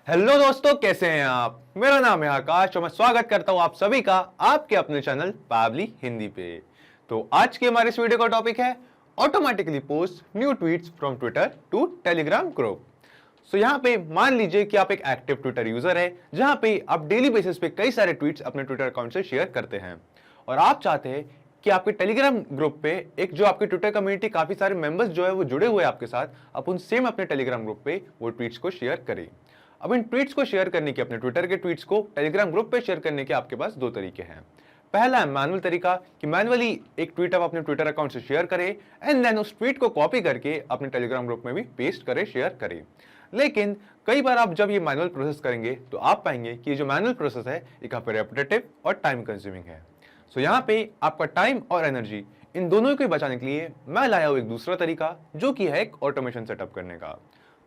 Hello दोस्तों, कैसे हैं आप। मेरा नाम है आकाश और मैं स्वागत करता हूं आप सभी का आपके अपने चैनल पावली हिंदी पे। तो आज की हमारे इस वीडियो का टॉपिक है automatically post new tweets from Twitter to Telegram group. So यहाँ पे मान लीजिए कि आप एक एक्टिव ट्विटर यूजर है जहां पे आप डेली बेसिस पे कई सारे ट्वीट्स अपने ट्विटर अकाउंट से शेयर करते हैं और आप चाहते हैं कि आपके टेलीग्राम ग्रुप पे एक जो आपकी ट्विटर कम्युनिटी काफी सारे मेंबर्स जो है वो जुड़े हुए आपके साथ, आप उन सेम अपने टेलीग्राम ग्रुप पे वो ट्वीट्स को शेयर करें। अब इन ट्वीट्स को शेयर करने के, अपने ट्विटर के ट्वीट्स को टेलीग्राम ग्रुप पे शेयर करने के आपके पास दो तरीके हैं। पहला है मैनुअल तरीका कि मैनुअली एक ट्वीट आप अपने ट्विटर अकाउंट से शेयर करें एंड देन उस ट्वीट को कॉपी करके अपने टेलीग्राम ग्रुप में भी पेस्ट करें, शेयर करें। लेकिन कई बार आप जब ये मैनुअल प्रोसेस करेंगे तो आप पाएंगे कि ये जो मैनुअल प्रोसेस है ये काफी रेपिटेटिव और टाइम कंज्यूमिंग है। सो यहाँ पे आपका टाइम और एनर्जी इन दोनों को बचाने के लिए मैं लाया हूं एक दूसरा तरीका, जो कि है एक ऑटोमेशन सेटअप करने का।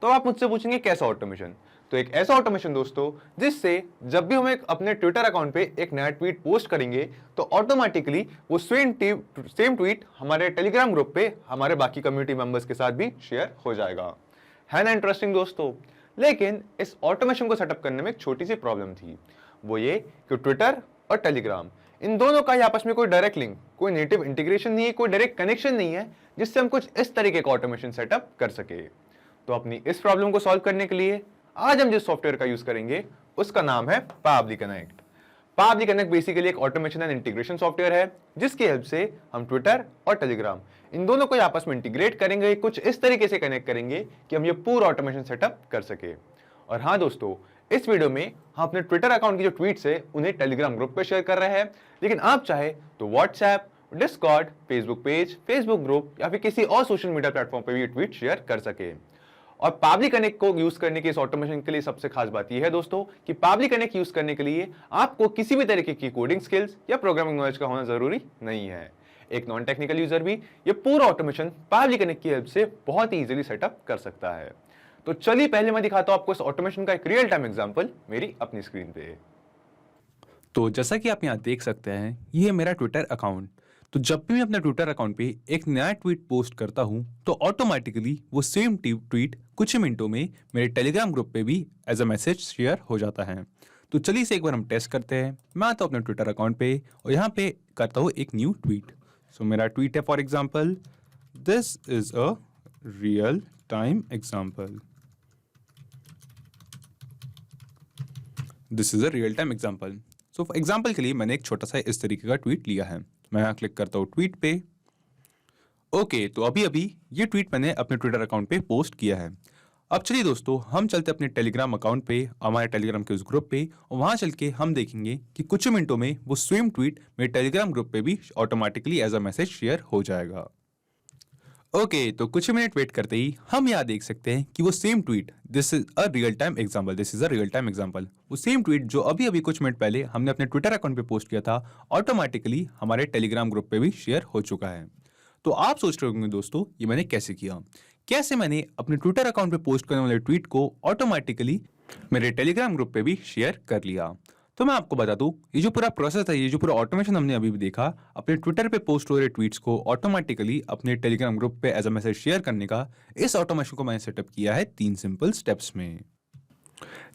तो आप मुझसे पूछेंगे कैसा ऑटोमेशन। तो एक ऐसा ऑटोमेशन दोस्तों जिससे जब भी हम एक अपने ट्विटर अकाउंट पे एक नया ट्वीट पोस्ट करेंगे तो ऑटोमेटिकली वो सेम ट्वीट हमारे टेलीग्राम ग्रुप पे हमारे बाकी कम्युनिटी मेंबर्स के साथ भी शेयर हो जाएगा। है ना इंटरेस्टिंग दोस्तों। लेकिन इस ऑटोमेशन को सेटअप करने में एक छोटी सी प्रॉब्लम थी, वो ये कि ट्विटर और टेलीग्राम इन दोनों का ही आपस में कोई डायरेक्ट लिंक, कोई नेटिव इंटीग्रेशन नहीं है, कोई डायरेक्ट कनेक्शन नहीं है जिससे हम कुछ इस तरीके का ऑटोमेशन सेटअप कर सके। तो अपनी इस प्रॉब्लम को सॉल्व करने के लिए आज हम जिस सॉफ्टवेयर का यूज करेंगे उसका नाम है पावली कनेक्ट। पावली कनेक्ट बेसिकली एक ऑटोमेशन एंड इंटीग्रेशन सॉफ्टवेयर है जिसकी हेल्प से हम ट्विटर और टेलीग्राम इन दोनों को आपस में इंटीग्रेट करेंगे, कुछ इस तरीके से कनेक्ट करेंगे कि हम ये पूरा ऑटोमेशन सेटअप कर सके। और हाँ दोस्तों, इस वीडियो में हम अपने ट्विटर अकाउंट की जो ट्वीट्स है उन्हें टेलीग्राम ग्रुप पे शेयर कर रहे हैं, लेकिन आप चाहे तो WhatsApp, Discord, Facebook page, Facebook group या फिर किसी और सोशल मीडिया प्लेटफॉर्म पे भी ये ट्वीट शेयर कर सके। और पावली कनेक्ट को यूज करने के इस ऑटोमेशन के लिए सबसे खास बात यह है दोस्तों कि पावली कनेक्ट यूज करने के लिए आपको किसी भी तरीके की कोडिंग स्किल्स या प्रोग्रामिंग नॉलेज का होना जरूरी नहीं है। एक नॉन टेक्निकल यूजर भी ये पूरा ऑटोमेशन पावली कनेक्ट की हेल्प से बहुत ही इजीली सेटअप कर सकता है। तो चलिए पहले मैं दिखाता हूं आपको इस ऑटोमेशन का एक रियल टाइम एग्जांपल मेरी अपनी स्क्रीन पे। तो जैसा कि आप यहाँ देख सकते हैं, ये है मेरा ट्विटर अकाउंट। तो जब भी मैं अपने ट्विटर अकाउंट पे एक नया ट्वीट पोस्ट करता हूँ तो ऑटोमेटिकली वो सेम ट्वीट कुछ ही मिनटों में मेरे टेलीग्राम ग्रुप पे भी एज अ मैसेज शेयर हो जाता है। तो चलिए इसे एक बार हम टेस्ट करते हैं। मैं आता हूँ अपने ट्विटर अकाउंट पे और यहाँ पे करता हूँ एक न्यू ट्वीट। सो मेरा ट्वीट है for example, this is a real time example. This is a real time example. So for example के लिए मैंने एक छोटा सा इस तरीके का ट्वीट लिया है। मैं यहाँ क्लिक करता हूँ ट्वीट पे। ओके, तो अभी अभी ये ट्वीट मैंने अपने ट्विटर अकाउंट पे पोस्ट किया है। अब चलिए दोस्तों, हम चलते अपने टेलीग्राम अकाउंट पे, हमारे टेलीग्राम के उस ग्रुप पे, और वहाँ चल के हम देखेंगे कि कुछ मिनटों में वो सेम ट्वीट मेरे टेलीग्राम ग्रुप पे भी automatically as a message share हो जाएगा। ओके, तो कुछ मिनट वेट करते ही हम यहाँ देख सकते हैं कि वो same tweet, this is a real time example, this is a real time example, वो सेम ट्वीट जो अभी अभी कुछ मिनट पहले हमने अपने ट्विटर अकाउंट पे पोस्ट किया था, ऑटोमेटिकली हमारे टेलीग्राम ग्रुप पे भी शेयर हो चुका है। तो आप सोच रहे होंगे दोस्तों, ये मैंने कैसे किया। कैसे मैंने अपने ट्विटर अकाउंट पे पोस्ट करने वाले ट्वीट को ऑटोमेटिकली मेरे टेलीग्राम ग्रुप पे भी शेयर कर लिया। तो मैं आपको बता दूं, ये जो पूरा प्रोसेस है, ये जो पूरा ऑटोमेशन हमने अभी भी देखा, अपने ट्विटर पे पोस्ट हो रहे ट्वीट्स को ऑटोमेटिकली अपने टेलीग्राम ग्रुप पे एज अ मैसेज शेयर करने का, इस ऑटोमेशन को मैंने सेटअप किया है 3 सिंपल स्टेप्स में।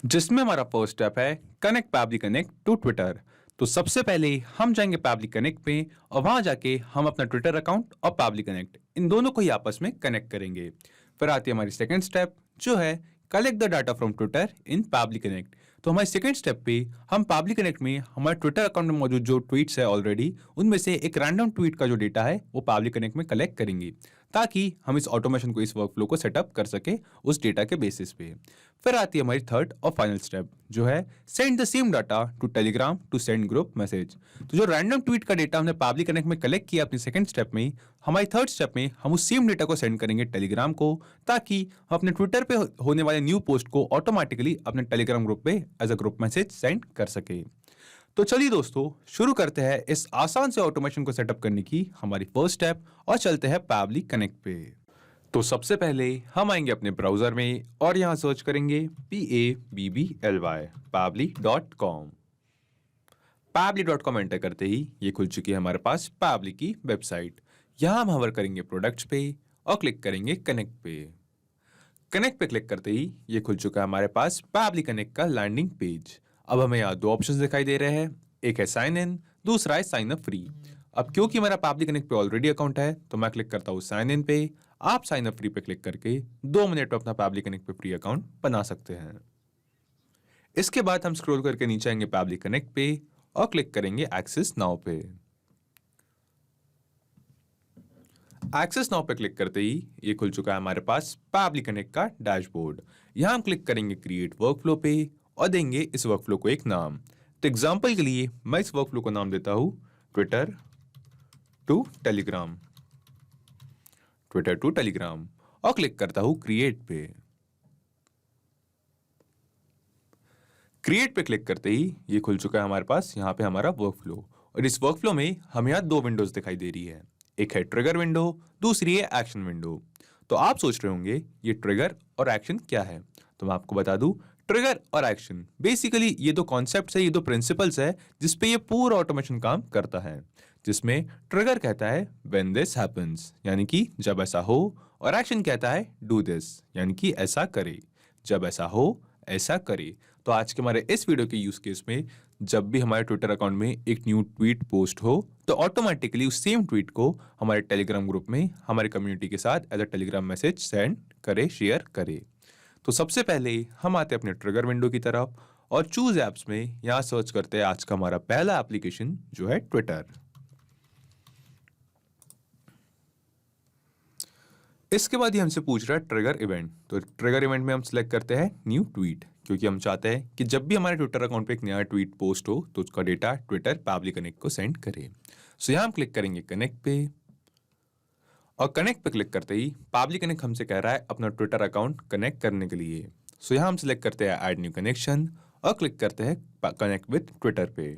जिसमें हमारा फर्स्ट स्टेप है कनेक्ट पावली कनेक्ट टू ट्विटर। तो सबसे पहले हम जाएंगे पावली कनेक्ट पे और वहां जाके हम अपना ट्विटर अकाउंट और पावली कनेक्ट इन दोनों को ही आपस में कनेक्ट करेंगे। फिर आती है हमारी सेकंड स्टेप, जो है collect the data from Twitter in Pabbly Connect. तो हमारे सेकंड स्टेप पे हम पावली कनेक्ट में हमारे ट्विटर अकाउंट में मौजूद जो ट्वीट्स है ऑलरेडी, उनमें से एक रैंडम ट्वीट का जो डेटा है वो पावली कनेक्ट में कलेक्ट करेंगे, ताकि हम इस ऑटोमेशन को, इस वर्कफ्लो को सेटअप कर सके उस डेटा के बेसिस पे। फिर आती है हमारी थर्ड और फाइनल स्टेप, जो है send the same data to Telegram to send group message. तो जो रैंडम ट्वीट का डेटा हमने पावली कनेक्ट में कलेक्ट किया अपनी सेकंड स्टेप में, हमारी थर्ड स्टेप में हम उस सेम डेटा को सेंड करेंगे टेलीग्राम को, ताकि हम अपने ट्विटर पे होने वाले न्यू पोस्ट को ऑटोमेटिकली अपने टेलीग्राम ग्रुप पे as a group message send कर सके। तो चलिए दोस्तों, शुरू करते हैं इस आसान से ऑटोमेशन को सेटअप करने की हमारी फर्स्ट स्टेप और चलते हैं पावली कनेक्ट पे। तो सबसे पहले हम आएंगे अपने ब्राउजर में और यहां सर्च करेंगे PABBLY pavli.com। pavli.com एंटर करते ही ये खुल चुकी है हमारे पास पावली की वेबसाइट। यहां हम हवर करेंगे प्रोडक्ट्स पे और क्लिक करेंगे कनेक्ट पे। कनेक्ट पे क्लिक करते ही ये खुल चुका है हमारे पास पैबली कनेक्ट का लैंडिंग पेज। अब हमें यहाँ दो ऑप्शंस दिखाई दे रहे हैं, एक है साइन इन, दूसरा है साइन अप फ्री। अब क्योंकि मेरा पैबली कनेक्ट पे ऑलरेडी अकाउंट है तो मैं क्लिक करता हूँ साइन इन पे। आप साइन अप फ्री पे क्लिक करके 2 मिनट में अपना पैबली कनेक्ट पे फ्री अकाउंट बना सकते हैं। इसके बाद हम स्क्रॉल करके नीचे आएंगे पैबली कनेक्ट पे और क्लिक करेंगे एक्सेस नाउ पे। एक्सेस नाउ पे क्लिक करते ही ये खुल चुका है हमारे पास पैबली कनेक्ट का डैशबोर्ड। यहां हम क्लिक करेंगे क्रिएट वर्कफ्लो पे और देंगे इस वर्कफ्लो को एक नाम। तो एग्जांपल के लिए मैं इस वर्कफ्लो को नाम देता हूं Twitter to Telegram, Twitter to Telegram, और क्लिक करता हूं क्रिएट पे। क्रिएट पे क्लिक करते ही ये खुल चुका है हमारे पास यहाँ पे हमारा वर्कफ्लो। और इस वर्कफ्लो में हमें यहाँ दो विंडोज दिखाई दे रही है, एक है ट्रिगर विंडो, दूसरी है एक्शन विंडो। तो आप सोच रहे होंगे ये ट्रिगर और एक्शन क्या है, तो मैं आपको बता दूं ट्रिगर और एक्शन बेसिकली ये दो कॉन्सेप्ट्स है, ये दो प्रिंसिपल्स है जिसपे ये पूरा ऑटोमेशन काम करता है। जिसमें ट्रिगर कहता है व्हेन दिस हैपेंस, यानी कि जब ऐसा हो, और एक्शन कहता है डू दिस, यानी कि ऐसा करे, जब ऐसा हो ऐसा करे। तो आज के हमारे इस वीडियो के यूज केस में जब भी हमारे ट्विटर अकाउंट में एक न्यू ट्वीट पोस्ट हो तो ऑटोमेटिकली उस सेम ट्वीट को हमारे टेलीग्राम ग्रुप में हमारे कम्युनिटी के साथ as a Telegram message send करे, शेयर करे। तो सबसे पहले हम आते हैं अपने ट्रिगर विंडो की तरफ और चूज एप्स में यहां सर्च करते हैं आज का हमारा पहला एप्लीकेशन जो है ट्विटर। इसके बाद ये हमसे पूछ रहा है ट्रिगर इवेंट। तो ट्रिगर इवेंट में हम सिलेक्ट करते हैं न्यू ट्वीट, क्योंकि हम चाहते हैं कि जब भी हमारे ट्विटर अकाउंट पे एक नया ट्वीट पोस्ट हो तो उसका डेटा ट्विटर पैबली कनेक्ट को सेंड करे। सो यहाँ हम क्लिक करेंगे कनेक्ट पे और कनेक्ट पे क्लिक करते ही पैबली कनेक्ट हमसे कह रहा है अपना ट्विटर अकाउंट कनेक्ट करने के लिए। सो यहाँ हम सिलेक्ट करते हैं ऐड न्यू कनेक्शन और क्लिक करते हैं कनेक्ट विद ट्विटर पे।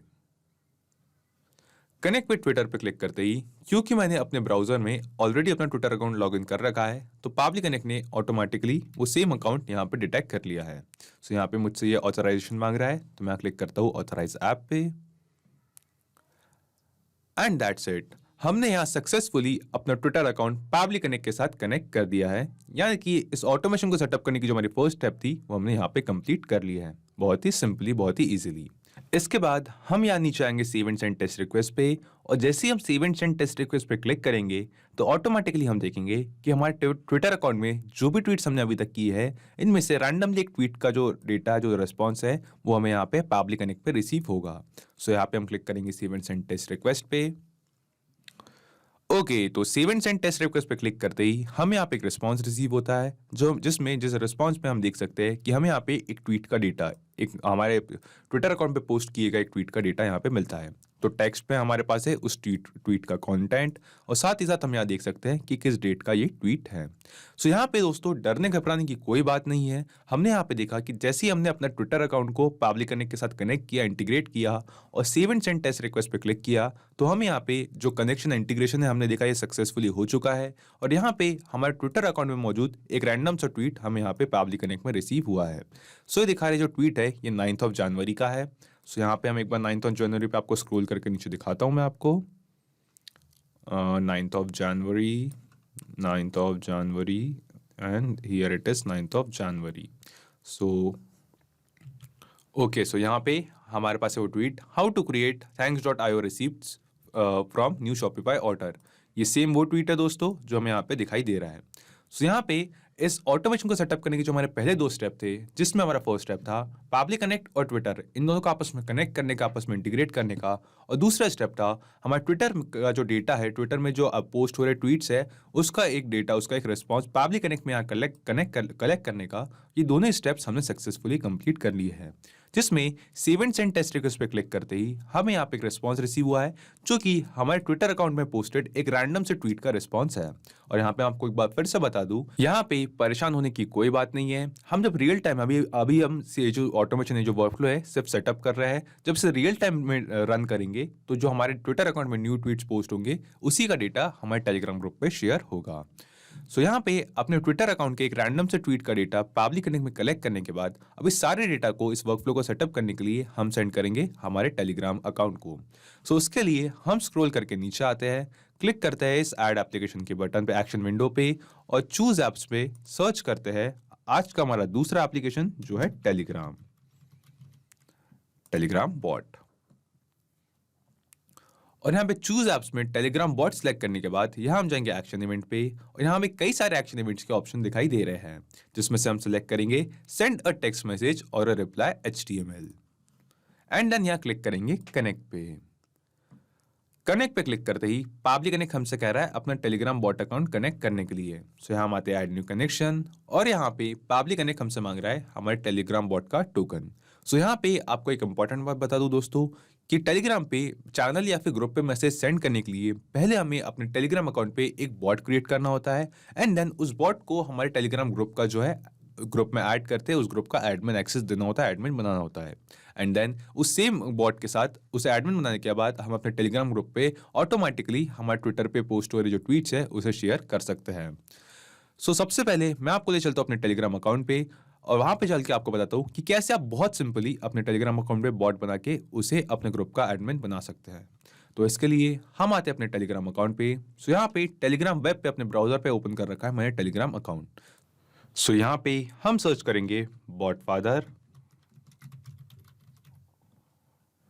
कनेक्ट विद ट्विटर पे क्लिक करते ही क्योंकि मैंने अपने ब्राउजर में ऑलरेडी अपना ट्विटर अकाउंट लॉगिन कर रखा है तो पैबली कनेक्ट ने ऑटोमेटिकली वो सेम अकाउंट यहाँ पे डिटेक्ट कर लिया है। सो यहाँ पे मुझसे ये ऑथराइजेशन मांग रहा है तो मैं क्लिक करता हूँ ऑथराइज ऐप पे एंड दैट्स इट। हमने यहाँ सक्सेसफुली अपना ट्विटर अकाउंट पैबली कनेक्ट के साथ कनेक्ट कर दिया है, यानी कि इस ऑटोमेशन को सेटअप करने की जो हमारी फर्स्ट स्टेप थी वो हमने यहाँ पे कंप्लीट कर लिया है, बहुत ही सिंपली, बहुत ही इजीली। इसके बाद हम यहाँ नीचे आएंगे save and send test request पे और जैसे ही हम save and send test request पे क्लिक करेंगे तो ऑटोमेटिकली हम देखेंगे कि हमारे ट्विटर अकाउंट में जो भी ट्वीट्स हमने अभी तक की है इनमें से रैंडमली एक ट्वीट का जो डेटा, जो रिस्पॉन्स है वो हमें यहाँ पे पैबली कनेक्ट पे रिसीव होगा। सो यहाँ पे हम क्लिक करेंगे save and send test request पे। ओके तो save and send test request पे क्लिक करते ही हमें यहाँ पे एक रिस्पांस रिसीव होता है जिस रिस्पांस पे हम देख सकते हैं कि हमें यहाँ पे एक ट्वीट का डेटा, एक हमारे ट्विटर अकाउंट पे पोस्ट किए गए एक ट्वीट का डेटा यहाँ पे मिलता है। तो टेक्स्ट पे हमारे पास है उस ट्वीट का कंटेंट और साथ ही साथ हम यहाँ देख सकते हैं कि किस डेट का ये ट्वीट है। सो यहाँ पे दोस्तों डरने घबराने की कोई बात नहीं है। हमने यहाँ पे देखा कि जैसे ही हमने अपना ट्विटर अकाउंट को पैबली कनेक्ट के साथ कनेक्ट किया, इंटीग्रेट किया और save and send test request पे क्लिक किया तो हमें यहाँ पे जो कनेक्शन इंटीग्रेशन है हमने देखा ये सक्सेसफुली हो चुका है और यहाँ पे हमारे ट्विटर अकाउंट में मौजूद एक रैंडम सा ट्वीट हमें यहाँ पे पैबली कनेक्ट में रिसीव हुआ है। सो ये दिखा रहे जो ट्वीट है ये 9 जनवरी का है। सो यहाँ पे हम एक बार 9 जनवरी पे आपको स्क्रॉल करके नीचे दिखाता हूँ मैं आपको 9 जनवरी, 9 जनवरी and here it is 9 January. So okay, so यहाँ पे हमारे पास है वो tweet, how to create thanks.io receipts from new Shopify order. ये सेम वो ट्वीट है दोस्तों जो हमें यहाँ पे दिखाई दे रहा है। सो यहाँ पे इस ऑटोमेशन को सेटअप करने के जो हमारे पहले दो स्टेप थे, जिसमें हमारा फर्स्ट स्टेप था पैबली कनेक्ट और ट्विटर इन दोनों को आपस में कनेक्ट करने का, आपस में इंटीग्रेट करने का, और दूसरा स्टेप था हमारा ट्विटर का जो डेटा है, ट्विटर में जो पोस्ट हो रहे ट्वीट्स है उसका एक डेटा, उसका एक रिस्पॉन्स पैबली कनेक्ट में यहाँ कलेक्ट करने का। ये दोनों स्टेप्स हमने सक्सेसफुली कंप्लीट कर लिए हैं, जिसमें save and send test request पे क्लिक करते ही हमें यहाँ पे एक रिस्पॉन्स रिसीव हुआ है जो कि हमारे ट्विटर अकाउंट में पोस्टेड एक रैंडम से ट्वीट का रिस्पॉन्स है। और यहाँ पे आपको एक बात फिर से बता दूं, यहाँ पे परेशान होने की कोई बात नहीं है। हम जब रियल टाइम अभी हम जो ऑटोमेशन है, जो वर्कफ्लो है, सिर्फ सेटअप कर रहे हैं। जब से रियल टाइम में रन करेंगे तो जो हमारे ट्विटर अकाउंट में न्यू ट्वीट्स पोस्ट होंगे उसी का डेटा हमारे टेलीग्राम ग्रुप पे शेयर होगा। सो यहाँ पे अपने ट्विटर अकाउंट के एक रैंडम से ट्वीट का डेटा पैबली कनेक्ट में कलेक्ट करने के बाद अब इस सारे डेटा को, इस वर्कफ्लो को सेटअप करने के लिए हम सेंड करेंगे हमारे टेलीग्राम अकाउंट को। सो उसके लिए हम स्क्रॉल करके नीचे आते हैं, क्लिक करते हैं इस ऐड एप्लीकेशन के बटन पे एक्शन विंडो पे और चूज एप्स पे सर्च करते हैं आज का हमारा दूसरा एप्लीकेशन जो है टेलीग्राम बॉट। और यहाँ पे चूज एप्स में टेलीग्राम बॉट सेलेक्ट करने के बाद यहाँ हम जाएंगे एक्शन इवेंट पे, और यहाँ हमें कई सारे एक्शन इवेंट्स के ऑप्शन दिखाई दे रहे हैं, जिसमें से हम सेलेक्ट करेंगे सेंड अ टेक्स्ट मैसेज और a reply HTML, and then यहाँ क्लिक करेंगे कनेक्ट पे। कनेक्ट पे क्लिक करते ही पाब्लिक कनेक्ट हमसे कह रहा है अपना टेलीग्राम बॉट अकाउंट कनेक्ट करने के लिए। सो यहाँ हम आते हैं ऐड न्यू कनेक्शन, और यहाँ पे पाब्लिक कनेक्ट हमसे मांग रहा है हमारे टेलीग्राम बॉट का टोकन। सो यहाँ पे आपको एक इंपॉर्टेंट बात बता दूं दोस्तों कि टेलीग्राम पे चैनल या फिर ग्रुप पे मैसेज सेंड करने के लिए पहले हमें अपने टेलीग्राम अकाउंट पे एक बॉट क्रिएट करना होता है, एंड देन उस बॉट को हमारे टेलीग्राम ग्रुप का जो है ग्रुप में ऐड करते हैं, उस ग्रुप का एडमिन एक्सेस देना होता है, एडमिन बनाना होता है, एंड देन उस सेम बॉट के साथ उसे एडमिन बनाने के बाद हम अपने टेलीग्राम ग्रुप पे ऑटोमेटिकली हमारे ट्विटर पे पोस्ट हो रहे जो ट्वीट्स है उसे शेयर कर सकते हैं। सो सबसे पहले मैं आपको ले चलता हूँ अपने टेलीग्राम अकाउंट पे, और वहां पे चल के आपको बताता हूँ कि कैसे आप बहुत सिंपली अपने टेलीग्राम अकाउंट पे बॉट बना के उसे अपने ग्रुप का एडमिन बना सकते हैं। तो इसके लिए हम आते हैं अपने टेलीग्राम अकाउंट पे। सो यहाँ पे टेलीग्राम वेब पे अपने ब्राउजर पे ओपन कर रखा है मैंने टेलीग्राम अकाउंट। सो यहाँ पे हम सर्च करेंगे बॉट फादर।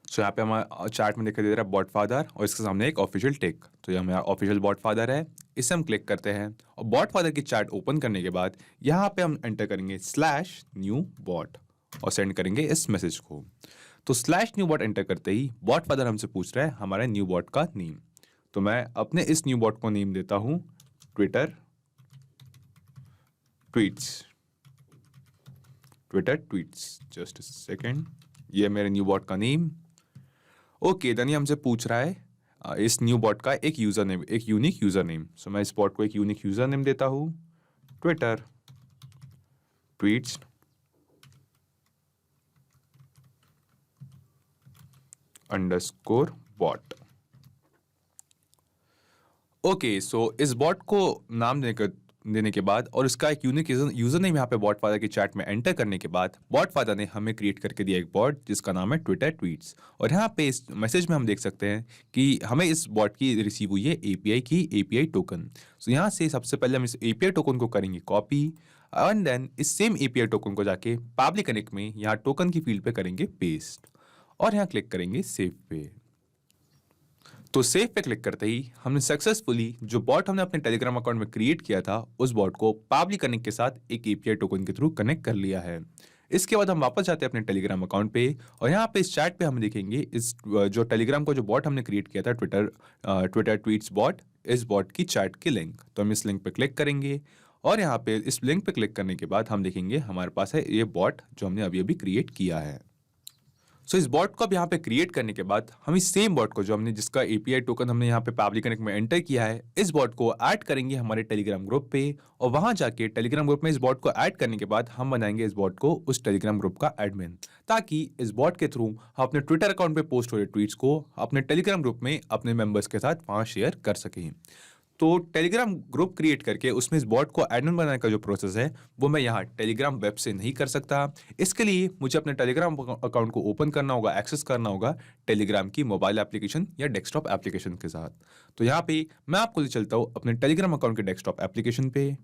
सो यहाँ पे हमारा चार्ट में दिखाई दे रहा है बॉट फादर, और इसके सामने एक ऑफिशियल टेक, तो ये हमारा ऑफिशियल बॉट फादर है, इसे हम क्लिक करते हैं। और बॉट फादर की चार्ट ओपन करने के बाद यहाँ पे हम एंटर करेंगे /new bot और सेंड करेंगे इस मैसेज को। तो /new bot एंटर करते ही बॉट फादर हमसे पूछ रहा है हमारे न्यू बॉट का नेम। तो मैं अपने इस न्यू बॉट को नेम देता हूँ ट्विटर ट्वीट्स। जस्ट सेकेंड, ये मेरे न्यू बॉट का नेम। ओके, देन ये हमसे पूछ रहा है इस न्यू बॉट का एक यूजर नेम, एक यूनिक यूजर नेम। सो मैं इस बॉट को एक यूनिक यूजर नेम देता हूं Twitter tweets underscore bot. Okay, so इस बॉट को नाम देने के बाद और इसका एक यूनिक यूजर नेम यहाँ पे बॉट फादर की चैट में एंटर करने के बाद बॉट फादर ने हमें क्रिएट करके दिया एक बॉट जिसका नाम है ट्विटर ट्वीट्स। और यहाँ पे इस मैसेज में हम देख सकते हैं कि हमें इस बॉट की रिसीव हुई है एपीआई टोकन। सो यहाँ से सबसे पहले हम इस एपीआई टोकन को करेंगे कॉपी, एंड देन इस सेम एपीआई टोकन को जाके पब्लिक कनेक्ट में यहाँ टोकन की फील्ड पे करेंगे पेस्ट, और यहाँ क्लिक करेंगे सेव पे। तो सेव पे क्लिक करते ही हमने सक्सेसफुली जो बॉट हमने अपने टेलीग्राम अकाउंट में क्रिएट किया था उस बॉट को पब्लिक कनेक्ट के साथ एक एपीआई टोकन के थ्रू कनेक्ट कर लिया है। इसके बाद हम वापस जाते हैं अपने टेलीग्राम अकाउंट पे, और यहाँ पे इस चैट पे हम देखेंगे इस जो टेलीग्राम को जो बॉट हमने क्रिएट किया था ट्विटर ट्वीट्स बॉट, इस बॉट की चैट की लिंक। तो हम इस लिंक पे क्लिक करेंगे, और यहाँ पे इस लिंक पे क्लिक करने के बाद हम देखेंगे हमारे पास है ये बॉट जो हमने अभी अभी क्रिएट किया है। सो इस बॉट को अब यहाँ पे क्रिएट करने के बाद हम इस सेम बॉट को जो हमने जिसका एपीआई टोकन हमने यहाँ पे पब्लिक कनेक्ट में एंटर किया है, इस बॉट को ऐड करेंगे हमारे टेलीग्राम ग्रुप पे, और वहां जाके टेलीग्राम ग्रुप में इस बॉट को ऐड करने के बाद हम बनाएंगे इस बॉट को उस टेलीग्राम ग्रुप का एडमिन, ताकि इस बॉट के थ्रू हम अपने ट्विटर अकाउंट पे पोस्ट हो रहे ट्वीट्स को अपने टेलीग्राम ग्रुप में अपने मेंबर्स के साथ वहां शेयर कर सकें। तो टेलीग्राम ग्रुप क्रिएट करके उसमें इस बॉट को एडमिन बनाने का जो प्रोसेस है वो मैं यहाँ टेलीग्राम वेब से नहीं कर सकता। इसके लिए मुझे अपने टेलीग्राम अकाउंट को ओपन करना होगा, एक्सेस करना होगा टेलीग्राम की मोबाइल एप्लीकेशन या डेस्कटॉप एप्लीकेशन के साथ। तो यहाँ पे मैं आपको ले चलता हूँ अपने टेलीग्राम अकाउंट के डेस्कटॉप एप्लीकेशन पे।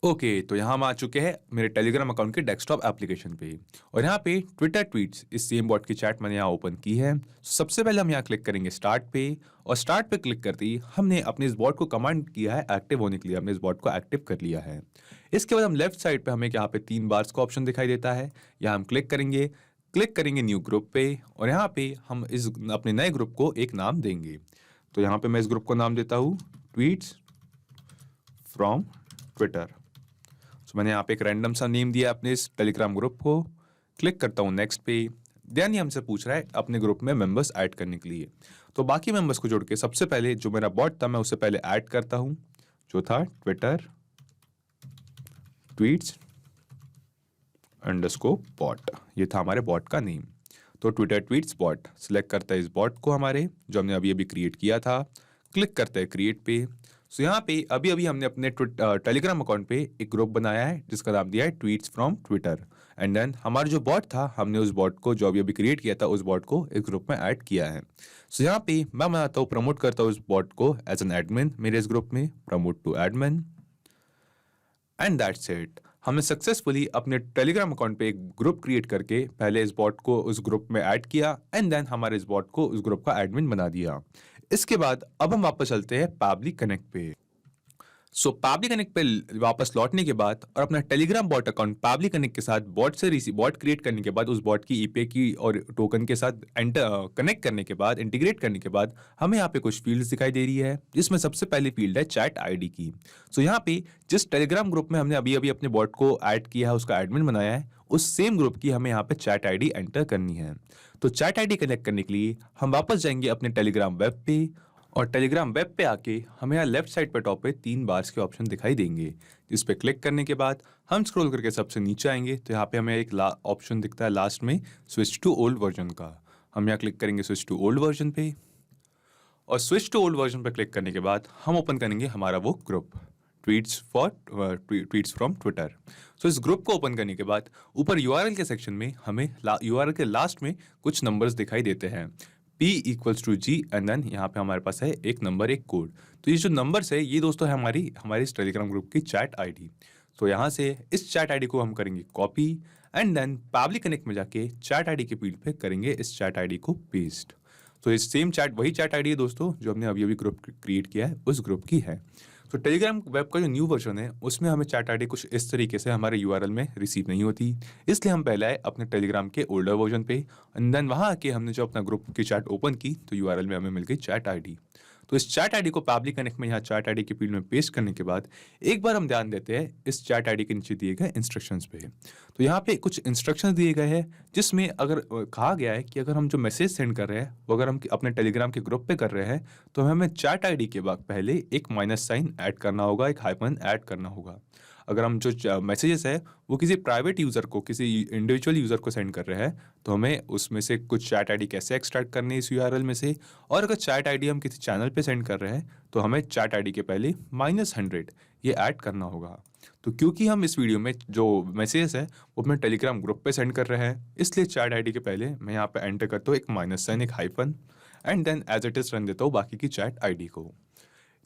ओके, तो यहाँ हम आ चुके हैं मेरे टेलीग्राम अकाउंट के डेस्कटॉप एप्लीकेशन पे, और यहाँ पे ट्विटर ट्वीट्स इस सेम बॉट की चैट मैंने यहाँ ओपन की है। सबसे पहले हम यहाँ क्लिक करेंगे स्टार्ट पे, और स्टार्ट पे क्लिक करते ही हमने अपने इस बॉट को कमांड किया है एक्टिव होने के लिए, हमने इस बॉट को एक्टिव कर लिया है। इसके बाद हम लेफ्ट साइड पे हमें यहाँ पे 3 बार्स का ऑप्शन दिखाई देता है, यहाँ हम क्लिक करेंगे न्यू ग्रुप पे, और यहाँ पे हम इस अपने नए ग्रुप को एक नाम देंगे। तो यहाँ पे मैं इस ग्रुप को नाम देता हूँ ट्वीट्स फ्रॉम ट्विटर। तो मैंने यहाँ पे एक रैंडम सा नेम दिया अपने इस टेलीग्राम ग्रुप को, क्लिक करता हूँ नेक्स्ट पे। देन ये हमसे पूछ रहा है अपने ग्रुप में मेंबर्स ऐड करने के लिए। तो बाकी मेंबर्स को जोड़ के सबसे पहले जो मेरा बॉट था मैं उसे पहले ऐड करता हूँ, जो था ट्विटर ट्वीट्स अंडरस्कोर बॉट, ये था हमारे बॉट का नेम। तो ट्विटर ट्वीट्स बॉट सिलेक्ट करता है इस बॉट को हमारे जो हमने अभी अभी क्रिएट किया था, क्लिक करते हैं क्रिएट पे। सो यहाँ पे अभी अभी हमने अपने टेलीग्राम अकाउंट पे एक ग्रुप बनाया है जिसका नाम दिया है tweets from Twitter, and then हमारा जो बॉट था हमने उस बॉट को जो अभी अभी क्रिएट किया था उस बॉट को इस ग्रुप में ऐड किया है। सो यहाँ पे मैं बनाता हूँ, प्रमोट करता हूँ उस बॉट को एज एन एडमिन मेरे इस ग्रुप में, promote to admin, and that's it. हमने सक्सेसफुली अपने टेलीग्राम अकाउंट पे एक ग्रुप क्रिएट करके पहले इस बॉट को उस ग्रुप में ऐड किया एंड देन हमारे इस बॉट को उस ग्रुप का एडमिन बना दिया। इसके बाद अब हम वापस चलते हैं पैबली कनेक्ट पे। सो पैबली कनेक्ट पे वापस लौटने के बाद और अपना Telegram bot account Pabbly Connect के साथ बॉट क्रिएट करने के बाद उस बॉट की ईपीआई की और टोकन के साथ कनेक्ट करने के बाद इंटीग्रेट करने के बाद हमें यहाँ पे कुछ फील्ड्स दिखाई दे रही है, जिसमें सबसे पहली फील्ड है चैट आईडी की। सो यहाँ पे जिस टेलीग्राम ग्रुप में हमने अभी अभी अपने बॉट को ऐड किया है, उसका एडमिन बनाया है, उस सेम ग्रुप की हमें यहाँ पे चैट आईडी एंटर करनी है। तो चैट आईडी कनेक्ट करने के लिए हम वापस जाएंगे अपने टेलीग्राम वेब पे और टेलीग्राम वेब पे आके हमें यहाँ लेफ्ट साइड पे टॉप पे 3 बार्स के ऑप्शन दिखाई देंगे, जिस पे क्लिक करने के बाद हम स्क्रॉल करके सबसे नीचे आएंगे तो यहाँ पे हमें एक ऑप्शन दिखता है लास्ट में स्विच टू ओल्ड वर्जन का। हम यहाँ क्लिक करेंगे स्विच टू ओल्ड वर्जन पे और स्विच टू ओल्ड वर्जन पे क्लिक करने के बाद हम ओपन करेंगे हमारा वो ग्रुप ट्वीट्स फ्रॉम ट्विटर। सो इस ग्रुप को ओपन करने के बाद ऊपर यूआरएल के सेक्शन में हमें यूआरएल के लास्ट में कुछ नंबर्स दिखाई देते हैं, P = G एंड देन यहाँ पे हमारे पास है एक नंबर एक कोड। तो ये जो नंबर्स है ये दोस्तों है हमारी इस टेलीग्राम ग्रुप की चैट आईडी। तो यहाँ से इस चैट आईडी को हम करेंगे copy and then Pabbly Connect में जाके चैट आईडी के फील्ड पे करेंगे इस चैट आईडी को पेस्ट। तो इस सेम वही चैट आईडी है दोस्तों जो हमने अभी ग्रुप क्रिएट किया है, उस ग्रुप की है। तो टेलीग्राम वेब का जो न्यू वर्जन है उसमें हमें चैट आईडी कुछ इस तरीके से हमारे यूआरएल में रिसीव नहीं होती, इसलिए हम पहले आए अपने टेलीग्राम के ओल्डर वर्जन पे एंड देन वहाँ आके हमने जो अपना ग्रुप की चैट ओपन की तो यूआरएल में हमें मिल गई चैट आईडी। तो इस चैट आईडी को पैबली कनेक्ट में यहाँ चैट आईडी के फील्ड में पेस्ट करने के बाद एक बार हम ध्यान देते हैं इस चैट आईडी के नीचे दिए गए इंस्ट्रक्शंस पे। तो यहाँ पे कुछ इंस्ट्रक्शंस दिए गए हैं जिसमें अगर कहा गया है कि अगर हम जो मैसेज सेंड कर रहे हैं वो अगर हम अपने टेलीग्राम के ग्रुप पे कर रहे हैं तो हमें चैट आईडी के बाद पहले एक माइनस साइन ऐड करना होगा, एक हाइफन ऐड करना होगा। अगर हम जो मैसेजेस है वो किसी प्राइवेट यूज़र को, किसी इंडिविजुअल यूज़र को सेंड कर रहे हैं तो हमें उसमें से कुछ चैट आईडी कैसे एक्सट्रैक्ट करनी है इस यूआरएल में से। और अगर चैट आईडी हम किसी चैनल पे सेंड कर रहे हैं तो हमें चैट आईडी के पहले -100 ये ऐड करना होगा। तो क्योंकि हम इस वीडियो में जो मैसेजेस है वो अपने टेलीग्राम ग्रुप पे सेंड कर रहे हैं, इसलिए चैट आईडी के पहले मैं यहाँ पे एंटर करता हूँ एक माइनस साइन, एक hyphen and then as it is run देता हूँ बाकी की चैट आईडी को।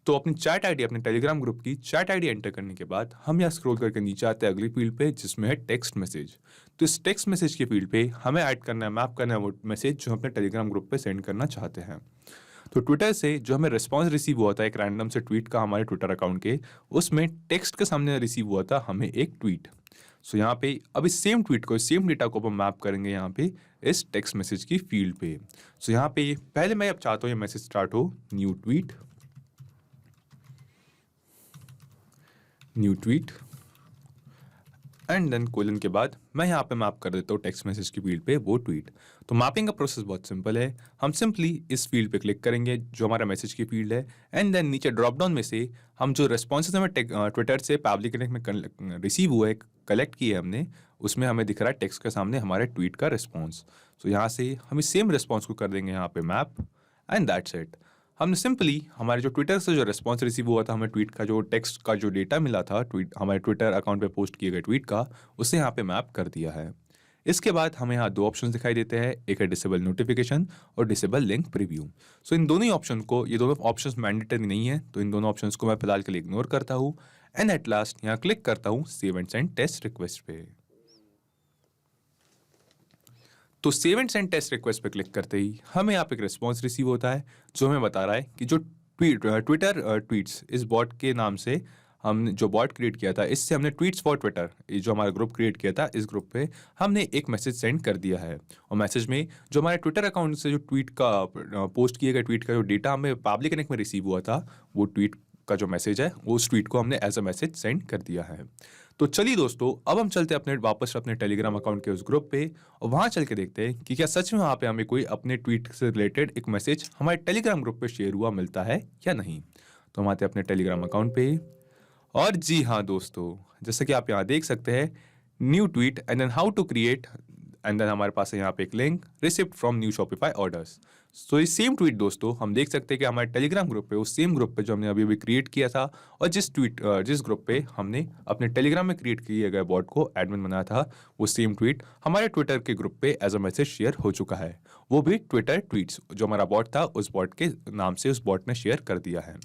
तो अपनी चैट आईडी, अपने टेलीग्राम ग्रुप की चैट आईडी एंटर करने के बाद हम यहाँ स्क्रॉल करके नीचे आते हैं अगली फील्ड पे जिसमें है टेक्स्ट मैसेज। तो इस टेक्स्ट मैसेज की फील्ड पे हमें ऐड करना है, मैप करना है वो मैसेज जो हम अपने टेलीग्राम ग्रुप पे सेंड करना चाहते हैं। तो ट्विटर से जो हमें रिस्पॉन्स रिसीव हुआ था एक रैंडम से ट्वीट का हमारे ट्विटर अकाउंट के, उसमें टेक्स्ट के सामने रिसीव हुआ था हमें एक ट्वीट। सो यहाँ पे अब इस सेम ट्वीट को, इस सेम डेटा को हम मैप करेंगे यहाँ पे इस टेक्स्ट मैसेज की फील्ड पे। सो यहाँ पे पहले मैं अब चाहता हूँ ये मैसेज स्टार्ट हो new tweet and then colon के बाद मैं यहाँ पे मैप कर देता हूँ टेक्स्ट मैसेज की फील्ड पे वो ट्वीट। तो मैपिंग का प्रोसेस बहुत सिंपल है, हम सिंपली इस फील्ड पे क्लिक करेंगे जो हमारा मैसेज की फील्ड है एंड देन नीचे ड्रॉप डाउन में से हम जो रिस्पॉन्सेज हमें ट्विटर से पैबली कनेक्ट में रिसीव हुआ है, कलेक्ट किया है हमने, उसमें हमें दिख रहा है टेक्स्ट के सामने हमारे ट्वीट का रिस्पॉन्स। तो यहाँ से हम इस सेम रिस्पॉन्स को कर देंगे यहाँ पे मैप एंड दैट्स इट। हमने सिंपली हमारे जो ट्विटर से जो रिस्पॉन्स रिसीव हुआ था, हमें ट्वीट का जो टेक्स्ट का जो डेटा मिला था हमारे ट्विटर अकाउंट पे पोस्ट किए गए ट्वीट का, उसे यहाँ पे मैप कर दिया है। इसके बाद हमें यहाँ 2 ऑप्शंस दिखाई देते हैं, एक है डिसेबल नोटिफिकेशन और डिसेबल लिंक प्रीव्यू। सो इन दोनों ही ऑप्शन को, ये दोनों ऑप्शंस मैंडेटरी नहीं है तो इन दोनों ऑप्शंस को मैं फिलहाल के लिए इग्नोर करता हूँ एंड एट लास्ट यहाँ क्लिक करता हूँ save and send test request पे। तो save and send test request पे क्लिक करते ही हमें यहाँ पे एक रिस्पॉन्स रिसीव होता है जो हमें बता रहा है कि जो ट्विटर ट्वीट्स इस बॉट के नाम से हमने जो बॉट क्रिएट किया था, इससे हमने ट्वीट्स फॉर ट्विटर ये जो हमारा ग्रुप क्रिएट किया था, इस ग्रुप पे हमने एक मैसेज सेंड कर दिया है और मैसेज में जो हमारे ट्विटर अकाउंट से जो ट्वीट का पोस्ट किए गए ट्वीट का जो डेटा हमें पैबली कनेक्ट में रिसीव हुआ था, वो ट्वीट का जो मैसेज है वो उस ट्वीट को हमने एज अ मैसेज सेंड कर दिया है। तो चलिए दोस्तों, अब हम चलते हैं वापस अपने टेलीग्राम अकाउंट के उस ग्रुप पे और वहाँ चल के देखते हैं कि क्या सच में वहाँ पे हमें कोई अपने ट्वीट से रिलेटेड एक मैसेज हमारे टेलीग्राम ग्रुप पे शेयर हुआ मिलता है या नहीं। तो हम आते हैं अपने टेलीग्राम अकाउंट पे और जी हाँ दोस्तों, जैसे कि आप यहाँ देख सकते हैं new tweet and then how to create and then हमारे पास है यहाँ पे एक link receipt from new Shopify orders. So इस सेम ट्वीट दोस्तों हम देख सकते हैं कि हमारे टेलीग्राम ग्रुप पे, उस सेम ग्रुप पे जो हमने अभी अभी क्रिएट किया था, और जिस ग्रुप पे हमने अपने टेलीग्राम में क्रिएट किए गए बॉट को एडमिन बनाया था, वो सेम ट्वीट हमारे ट्विटर के ग्रुप पे एज अ मैसेज शेयर हो चुका है। वो भी ट्विटर ट्वीट्स, जो हमारा बॉट था उस बॉट के नाम से उस बॉट ने शेयर कर दिया है।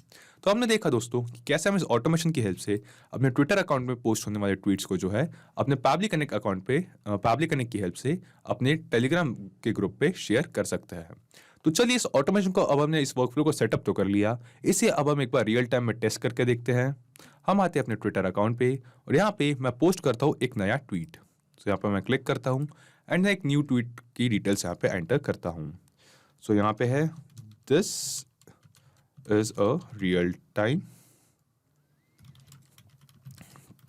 तो हमने देखा दोस्तों कि कैसे हम इस ऑटोमेशन की हेल्प से अपने ट्विटर अकाउंट में पोस्ट होने वाले ट्वीट्स को जो है अपने पैबली कनेक्ट अकाउंट पे पैबली कनेक्ट की हेल्प से अपने टेलीग्राम के ग्रुप पे शेयर कर सकते हैं। तो चलिए इस ऑटोमेशन को, अब हमने इस वर्कफ्लो को सेटअप तो कर लिया, इसे अब हम एक बार रियल टाइम में टेस्ट करके देखते हैं। हम आते हैं अपने ट्विटर अकाउंट पे और यहाँ पे मैं पोस्ट करता हूँ एक नया ट्वीट। तो यहाँ पे मैं क्लिक करता हूँ एंड एक न्यू ट्वीट की डिटेल्स यहाँ पे एंटर करता हूँ। सो यहाँ पे है this is a real time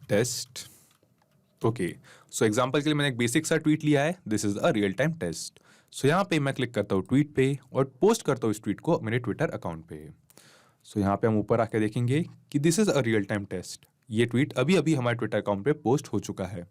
test. Okay, so example के लिए मैंने एक बेसिक सा ट्वीट लिया है, this is a real time test. So यहाँ पे मैं क्लिक करता हूँ ट्वीट पे और पोस्ट करता हूँ इस ट्वीट को मेरे ट्विटर अकाउंट पे। सो यहाँ पे हम ऊपर आके देखेंगे कि this is a real time test. ये ट्वीट अभी अभी हमारे ट्विटर अकाउंट पे पोस्ट हो चुका है।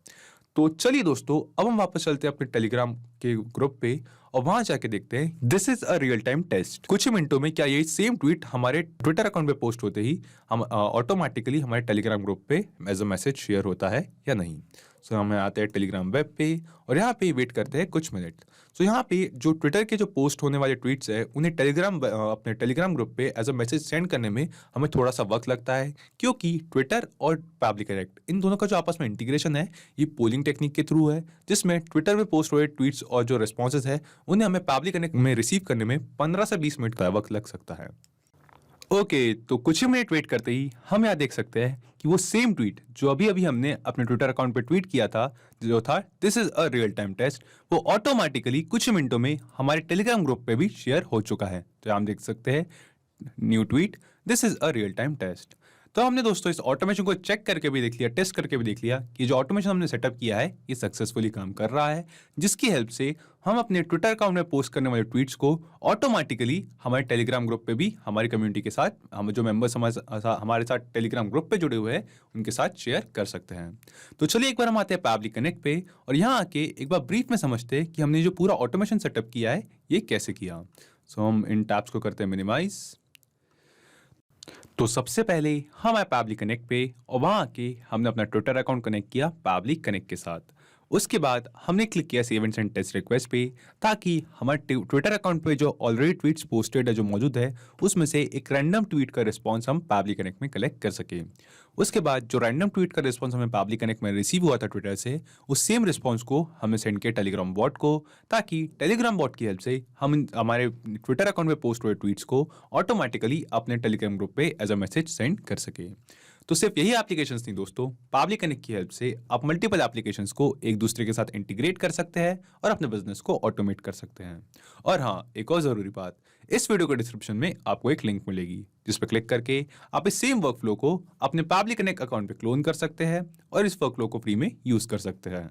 तो चलिए दोस्तों, अब हम वापस चलते हैं अपने टेलीग्राम के ग्रुप पे और वहां जाके देखते हैं this is a real time test. कुछ ही मिनटों में क्या ये सेम ट्वीट हमारे ट्विटर अकाउंट पे पोस्ट होते ही हम ऑटोमेटिकली हमारे टेलीग्राम ग्रुप पे एज अ मैसेज शेयर होता है या नहीं। सो हम आते हैं टेलीग्राम वेब पे और यहाँ पे वेट करते हैं कुछ मिनट। सो यहाँ पे जो ट्विटर के जो पोस्ट होने वाले ट्वीट्स है उन्हें अपने टेलीग्राम ग्रुप पे एज अ मैसेज सेंड करने में हमें थोड़ा सा वक्त लगता है, क्योंकि ट्विटर और पैबली कनेक्ट इन दोनों का जो आपस में इंटीग्रेशन है ये पोलिंग टेक्निक के थ्रू है, जिसमें ट्विटर पे पोस्ट हुए ट्वीट्स और जो रिस्पॉन्सेज है उन्हें हमें पैबली कनेक्ट में रिसीव करने में 15 से 20 मिनट का वक्त लग सकता है। ओके, तो कुछ ही मिनट वेट करते ही हम यहाँ देख सकते हैं कि वो सेम ट्वीट जो अभी अभी हमने अपने ट्विटर अकाउंट पे ट्वीट किया था, जो था this is a real time test, वो ऑटोमेटिकली कुछ ही मिनटों में हमारे टेलीग्राम ग्रुप पे भी शेयर हो चुका है। तो हम देख सकते हैं new tweet, this is a real time test. तो हमने दोस्तों इस ऑटोमेशन को चेक करके भी देख लिया, टेस्ट करके भी देख लिया कि जो ऑटोमेशन हमने सेटअप किया है ये सक्सेसफुली काम कर रहा है, जिसकी हेल्प से हम अपने ट्विटर अकाउंट में पोस्ट करने वाले ट्वीट्स को ऑटोमेटिकली हमारे टेलीग्राम ग्रुप पे भी हमारी कम्युनिटी के साथ, हम जो मेंबर्स हमारे साथ टेलीग्राम ग्रुप पे जुड़े हुए हैं उनके साथ शेयर कर सकते हैं। तो चलिए एक बार हम आते हैं पैबली कनेक्ट पे और यहाँ आके एक बार ब्रीफ में समझते हैं कि हमने जो पूरा ऑटोमेशन सेटअप किया है ये कैसे किया। सो हम इन टैब्स को करते हैं मिनिमाइज। तो सबसे पहले हम आए पैबली कनेक्ट पे और वहां आके हमने अपना ट्विटर अकाउंट कनेक्ट किया पैबली कनेक्ट के साथ। उसके बाद हमने क्लिक किया save and send test request पे, ताकि हमारे ट्विटर अकाउंट पे जो ऑलरेडी ट्वीट्स पोस्टेड है, जो मौजूद है, उसमें से एक रैंडम ट्वीट का रिस्पांस हम पैबली कनेक्ट में कलेक्ट कर सके। उसके बाद जो रैंडम ट्वीट का रिस्पांस हमें पैबली कनेक्ट में रिसीव हुआ था ट्विटर से, उस सेम रिस्पांस को हमने सेंड किया टेलीग्राम बॉट को, ताकि टेलीग्राम बॉट की हेल्प से हम हमारे ट्विटर अकाउंट में पोस्ट हुए ट्वीट्स को ऑटोमेटिकली अपने टेलीग्राम ग्रुप पे एज अ मैसेज सेंड कर सके। तो सिर्फ यही एप्लीकेशंस नहीं दोस्तों, पैबली कनेक्ट की हेल्प से आप मल्टीपल एप्लीकेशंस को एक दूसरे के साथ इंटीग्रेट कर सकते हैं और अपने बिजनेस को ऑटोमेट कर सकते हैं। और हाँ, एक और जरूरी बात, इस वीडियो के डिस्क्रिप्शन में आपको एक लिंक मिलेगी जिस पर क्लिक करके आप इस सेम वर्कफ्लो को अपने पैबली कनेक्ट अकाउंट पे क्लोन कर सकते हैं और इस वर्कफ्लो को फ्री में यूज कर सकते हैं।